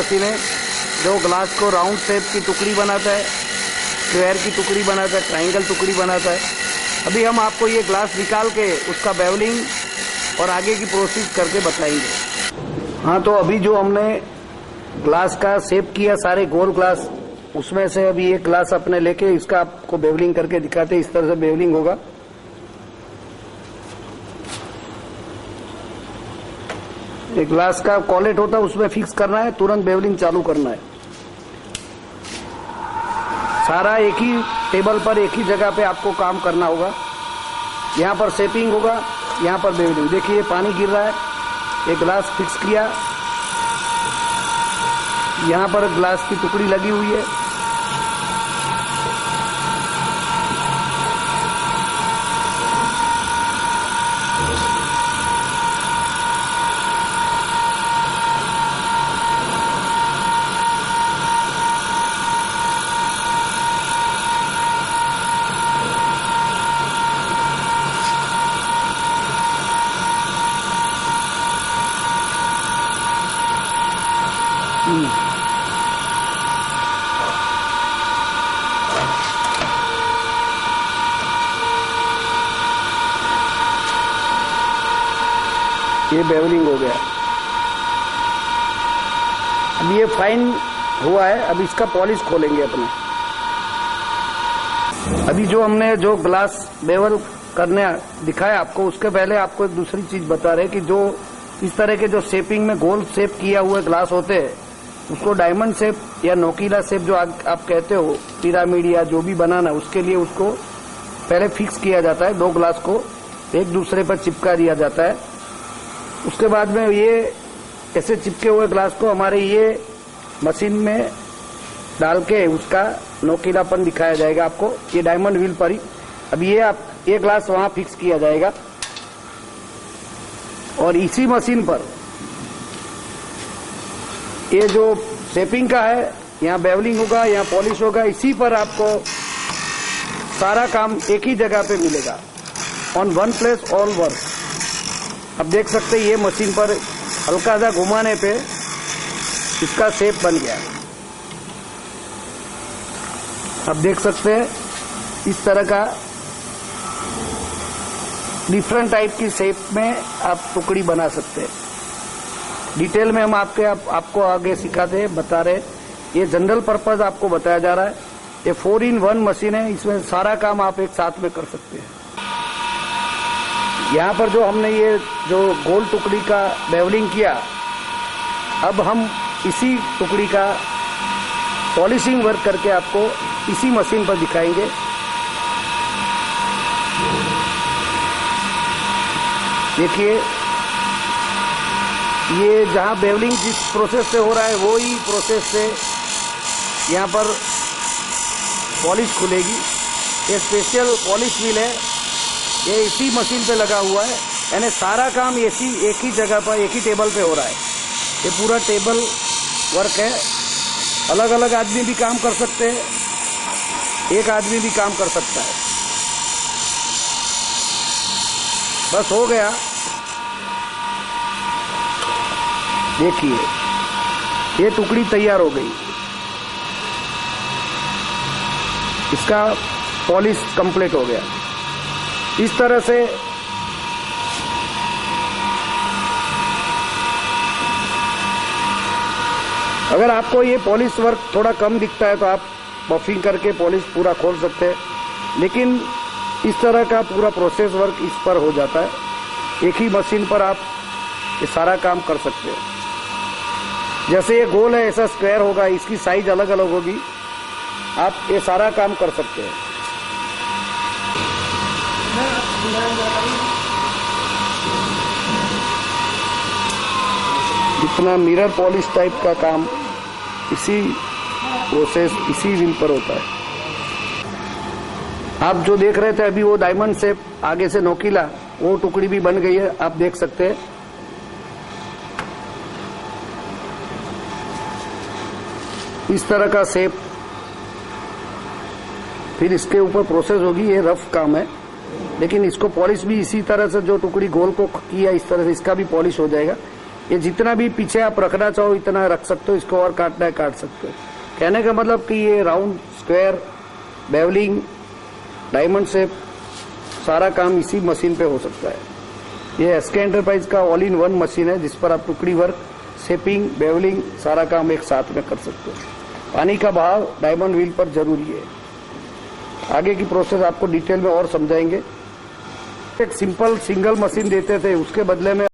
Machine जो glass को round shape की टुकड़ी बनाता है, स्क्वायर की टुकड़ी बनाता है, ट्रायंगल टुकड़ी बनाता है। अभी हम आपको ये ग्लास निकाल के उसका बेवलिंग और आगे की प्रोसेस करके बताएंगे। हाँ, तो अभी जो हमने ग्लास का शेप किया सारे गोल ग्लास, उसमें से अभी एक ग्लास अपने लेके इसका आपको बेवलिंग करके दिखाते हैं। इस तरह से बेवलिंग होगा। एक ग्लास का कॉलेट होता है, उसमें फिक्स करना है, तुरंत बेवलिंग चालू करना है। सारा एक ही टेबल पर एक ही जगह पे आपको काम करना होगा। यहाँ पर शेपिंग होगा, यहाँ पर बेवलिंग। देखिए पानी गिर रहा है, एक ग्लास फिक्स किया, यहाँ पर ग्लास की टुकड़ी लगी हुई है। ये बेवलिंग हो गया। अब ये फाइन हुआ है, अब इसका पॉलिश खोलेंगे अपने। अभी जो हमने जो ग्लास बेवल करने दिखाया आपको, उसके पहले आपको एक दूसरी चीज बता रहे कि जो इस तरह के जो शेपिंग में गोल शेप किया हुए ग्लास होते हैं, उसको डायमंड शेप या नोकीला शेप जो आप कहते हो, पिरामिड या जो भी बनाना, उसके लिए उसको पहले फिक्स किया जाता है। दो ग्लास को एक दूसरे पर चिपका दिया जाता है। उसके बाद में ये ऐसे चिपके हुए ग्लास को हमारे ये मशीन में डाल के उसका नोकीलापन दिखाया जाएगा आपको, ये डायमंड व्हील पर ही। अब ये ग्लास वहां फिक्स किया जाएगा और इसी मशीन पर ये जो शेपिंग का है, यहाँ बेवलिंग होगा, यहाँ पॉलिश होगा, इसी पर आपको सारा काम एक ही जगह पे मिलेगा। On one place all work. अब देख सकते हैं ये मशीन पर हल्का सा घुमाने पे इसका शेप बन गया। अब देख सकते हैं इस तरह का डिफरेंट टाइप की शेप में आप टुकड़ी बना सकते हैं। डिटेल में हम आपको आगे सिखाते हैं, बता रहे। ये जनरल पर्पज आपको बताया जा रहा है। ये 4-in-1 मशीन है, इसमें सारा काम आप एक साथ में कर सकते हैं। यहाँ पर जो हमने ये जो गोल टुकड़ी का बेवलिंग किया, अब हम इसी टुकड़ी का पॉलिशिंग वर्क करके आपको इसी मशीन पर दिखाएंगे। देखिए ये जहाँ बेवलिंग जिस प्रोसेस से हो रहा है, वो ही प्रोसेस से यहाँ पर पॉलिश खुलेगी। ये स्पेशल पॉलिश व्हील है, ये इसी मशीन पे लगा हुआ है। यानी सारा काम एक ही जगह पर एक ही टेबल पे हो रहा है। ये पूरा टेबल वर्क है। अलग अलग आदमी भी काम कर सकते हैं, एक आदमी भी काम कर सकता है। बस हो गया। देखिए ये टुकड़ी तैयार हो गई, इसका पॉलिश कंप्लीट हो गया। इस तरह से अगर आपको ये पॉलिश वर्क थोड़ा कम दिखता है तो आप बफिंग करके पॉलिश पूरा खोल सकते हैं, लेकिन इस तरह का पूरा प्रोसेस वर्क इस पर हो जाता है। एक ही मशीन पर आप ये सारा काम कर सकते हैं। जैसे ये गोल है, ऐसा स्क्वायर होगा, इसकी साइज अलग अलग होगी, आप ये सारा काम कर सकते हैं। इतना मिरर पॉलिश टाइप का काम इसी प्रोसेस इसी व्हील पर होता है। आप जो देख रहे थे अभी वो डायमंड शेप आगे से नोकीला, वो टुकड़ी भी बन गई है, आप देख सकते हैं। इस तरह का शेप, फिर इसके ऊपर प्रोसेस होगी। ये रफ काम है, लेकिन इसको पॉलिश भी इसी तरह से जो टुकड़ी गोल को किया इस तरह से इसका भी पॉलिश हो जाएगा। ये जितना भी पीछे आप रखना चाहो इतना रख सकते हो, इसको और काटना है काट सकते हो। कहने का मतलब कि ये round, square, bevelling, diamond shape सारा काम इसी मशीन पे हो सकता है। ये एसके एंटरप्राइज का ऑल इन वन मशीन है जिस पर आप टुकड़ी वर्क, शेपिंग, बेवलिंग सारा काम एक साथ में कर सकते हो। पानी का बहाव डायमंड व्हील पर जरूरी है। आगे की प्रोसेस आपको डिटेल में और समझाएंगे। एक सिंपल सिंगल मशीन देते थे, उसके बदले में